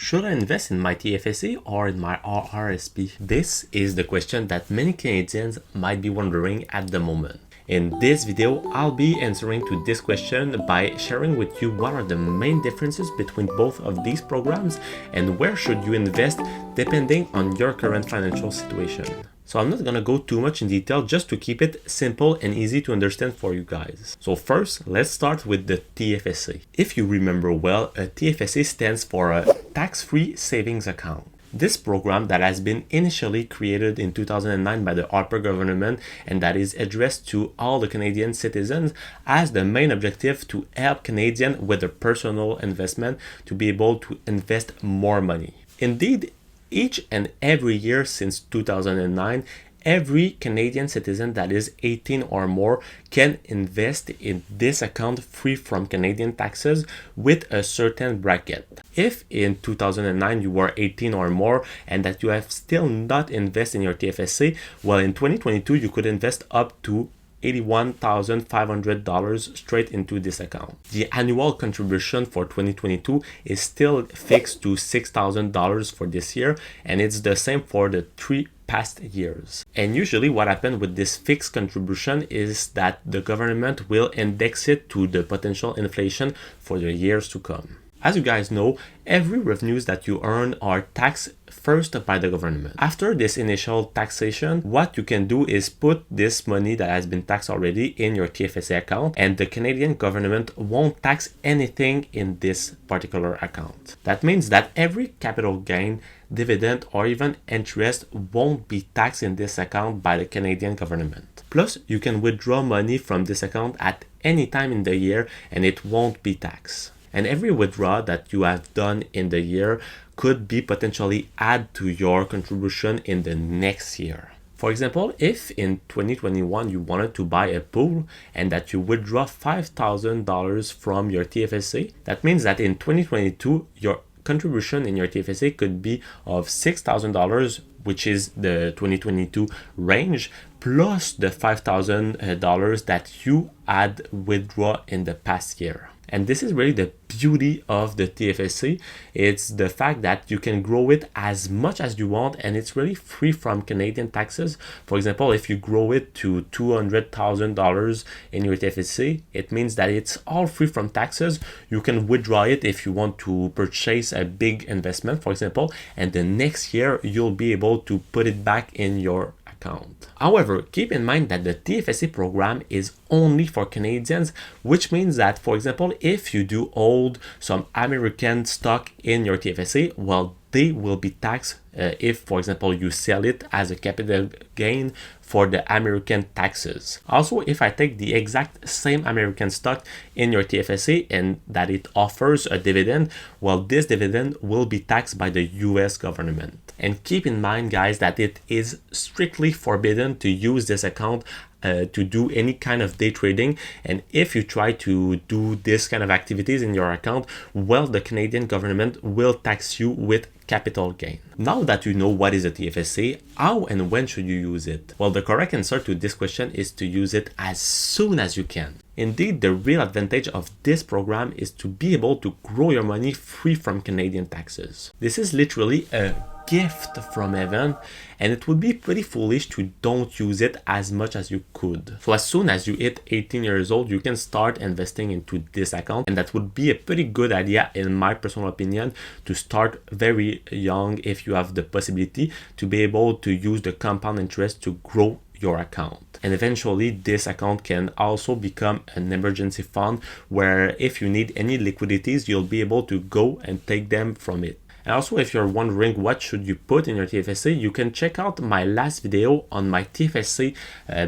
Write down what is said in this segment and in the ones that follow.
Should I invest in my TFSA or in my RRSP? This is the question that many Canadians might be wondering at the moment. In this video, I'll be answering to this question by sharing with you what are the main differences between both of these programs and where should you invest depending on your current financial situation. So I'm not going to go too much in detail just to keep it simple and easy to understand for you guys. So first, let's start with the TFSA. If you remember well, a TFSA stands for a tax-free savings account. This program that has been initially created in 2009 by the Harper government and that is addressed to all the Canadian citizens has the main objective to help Canadians with their personal investment to be able to invest more money. Indeed, each and every year since 2009, every Canadian citizen that is 18 or more can invest in this account free from Canadian taxes with a certain bracket. If in 2009 you were 18 or more and that you have still not invested in your TFSA, well, in 2022 you could invest up to $81,500 straight into this account. The annual contribution for 2022 is still fixed to $6,000 for this year, and it's the same for the 3 past years. And usually what happens with this fixed contribution is that the government will index it to the potential inflation for the years to come. As you guys know, every revenues that you earn are taxed first by the government. After this initial taxation, what you can do is put this money that has been taxed already in your TFSA account, and the Canadian government won't tax anything in this particular account. That means that every capital gain, dividend, or even interest won't be taxed in this account by the Canadian government. Plus, you can withdraw money from this account at any time in the year and it won't be taxed. And every withdrawal that you have done in the year could be potentially add to your contribution in the next year. For example, if in 2021 you wanted to buy a pool and that you withdraw $5,000 from your TFSA, that means that in 2022 your contribution in your TFSA could be of $6,000, which is the 2022 range, plus the $5,000 that you had withdraw in the past year. And this is really the beauty of the TFSA. It's the fact that you can grow it as much as you want and it's really free from Canadian taxes. For example, if you grow it to $200,000 in your TFSA, it means that it's all free from taxes. You can withdraw it if you want to purchase a big investment, for example, and the next year you'll be able to put it back in your account. However, keep in mind that the TFSA program is only for Canadians, which means that, for example, if you do hold some American stock in your TFSA, well, they will be taxed if, for example, you sell it as a capital gain for the American taxes. Also, if I take the exact same American stock in your TFSA and that it offers a dividend, well, this dividend will be taxed by the US government. And keep in mind, guys, that it is strictly forbidden to use this account to do any kind of day trading, and if you try to do this kind of activities in your account, well, the Canadian government will tax you with capital gain. Now that you know what is a TFSA, how and when should you use it? Well, the correct answer to this question is to use it as soon as you can. Indeed, the real advantage of this program is to be able to grow your money free from Canadian taxes. This is literally a gift from heaven, and it would be pretty foolish to don't use it as much as you could. So as soon as you hit 18 years old, you can start investing into this account, and that would be a pretty good idea in my personal opinion to start very young if you have the possibility to be able to use the compound interest to grow your account. And eventually this account can also become an emergency fund where if you need any liquidities, you'll be able to go and take them from it. And also, if you're wondering what should you put in your TFSA, you can check out my last video on my TFSA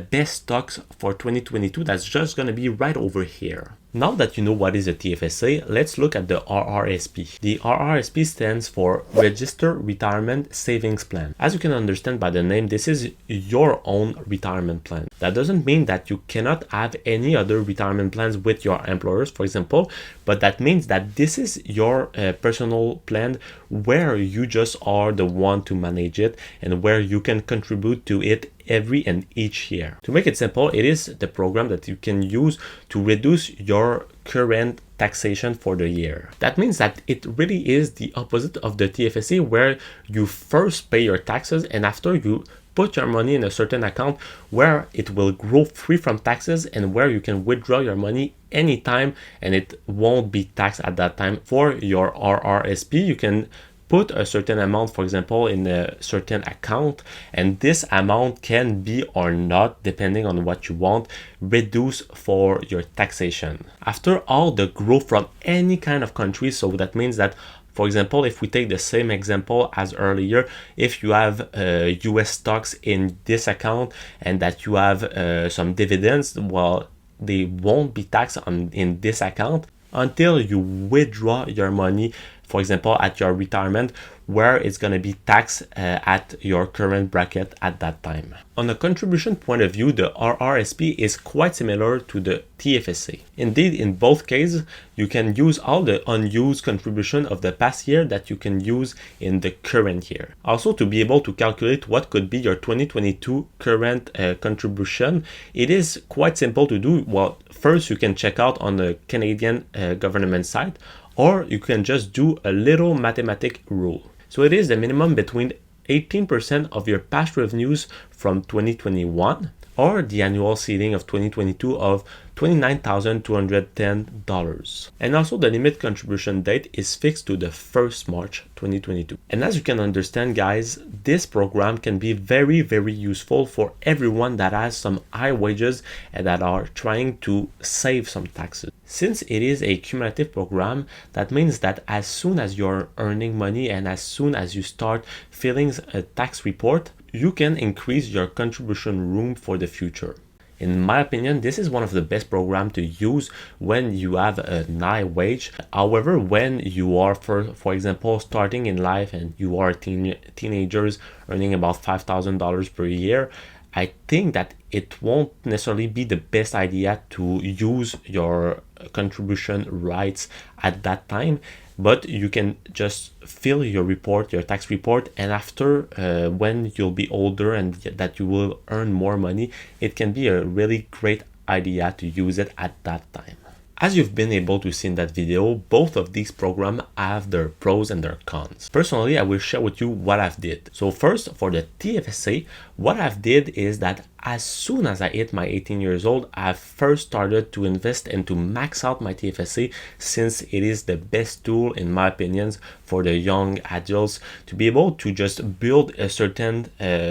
best stocks for 2022. That's just going to be right over here. Now that you know what is a TFSA, let's look at the RRSP. The RRSP stands for Register Retirement Savings Plan. As you can understand by the name, this is your own retirement plan. That doesn't mean that you cannot have any other retirement plans with your employers, for example, but that means that this is your personal plan where you just are the one to manage it and where you can contribute to it every and each year. To make it simple, it is the program that you can use to reduce your current taxation for the year. That means that it really is the opposite of the TFSA, where you first pay your taxes and after you put your money in a certain account where it will grow free from taxes and where you can withdraw your money anytime and it won't be taxed at that time. For your RRSP, you can put a certain amount, for example, in a certain account, and this amount can be or not, depending on what you want, reduced for your taxation. After all the growth from any kind of country, so that means that, for example, if we take the same example as earlier, if you have US stocks in this account and that you have some dividends, well, they won't be taxed in this account until you withdraw your money, for example, at your retirement, where it's going to be taxed at your current bracket at that time. On a contribution point of view, the RRSP is quite similar to the TFSA. Indeed, in both cases, you can use all the unused contribution of the past year that you can use in the current year. Also, to be able to calculate what could be your 2022 current contribution, it is quite simple to do. Well, first you can check out on the Canadian government site, or you can just do a little mathematic rule. So it is the minimum between 18% of your past revenues from 2021 or the annual ceiling of 2022 of $29,210. And also the limit contribution date is fixed to the 1st March 2022. And as you can understand, guys, this program can be very, very useful for everyone that has some high wages and that are trying to save some taxes. Since it is a cumulative program, that means that as soon as you're earning money and as soon as you start filling a tax report, you can increase your contribution room for the future. In my opinion, this is one of the best programs to use when you have a high wage. However, when you are, for example, starting in life and you are teenagers earning about $5,000 per year, I think that it won't necessarily be the best idea to use your contribution rights at that time, but you can just fill your report, your tax report, and after when you'll be older and that you will earn more money, it can be a really great idea to use it at that time. As you've been able to see in that video, both of these programs have their pros and their cons. Personally, I will share with you what I've did. So first, for the TFSA, what I've did is that as soon as I hit my 18 years old, I've first started to invest and to max out my TFSA, since it is the best tool, in my opinions, for the young adults to be able to just build a certain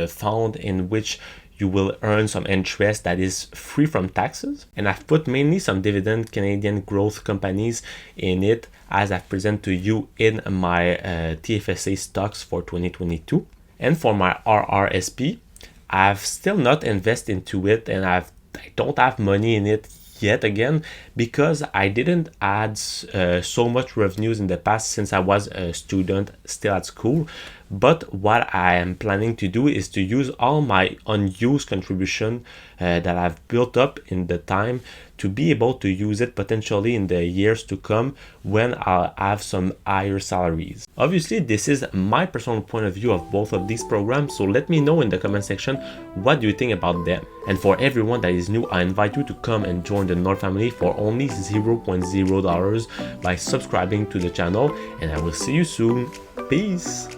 fund in which you will earn some interest that is free from taxes. And I've put mainly some dividend Canadian growth companies in it, as I've presented to you in my TFSA stocks for 2022. And for my RRSP, I've still not invested into it, and I don't have money in it yet again, because I didn't add so much revenues in the past since I was a student still at school. But what I am planning to do is to use all my unused contribution that I've built up in the time to be able to use it potentially in the years to come when I'll have some higher salaries. Obviously, this is my personal point of view of both of these programs, so let me know in the comment section what do you think about them. And for everyone that is new, I invite you to come and join the Nord family for only $0.0 by subscribing to the channel, and I will see you soon. Peace!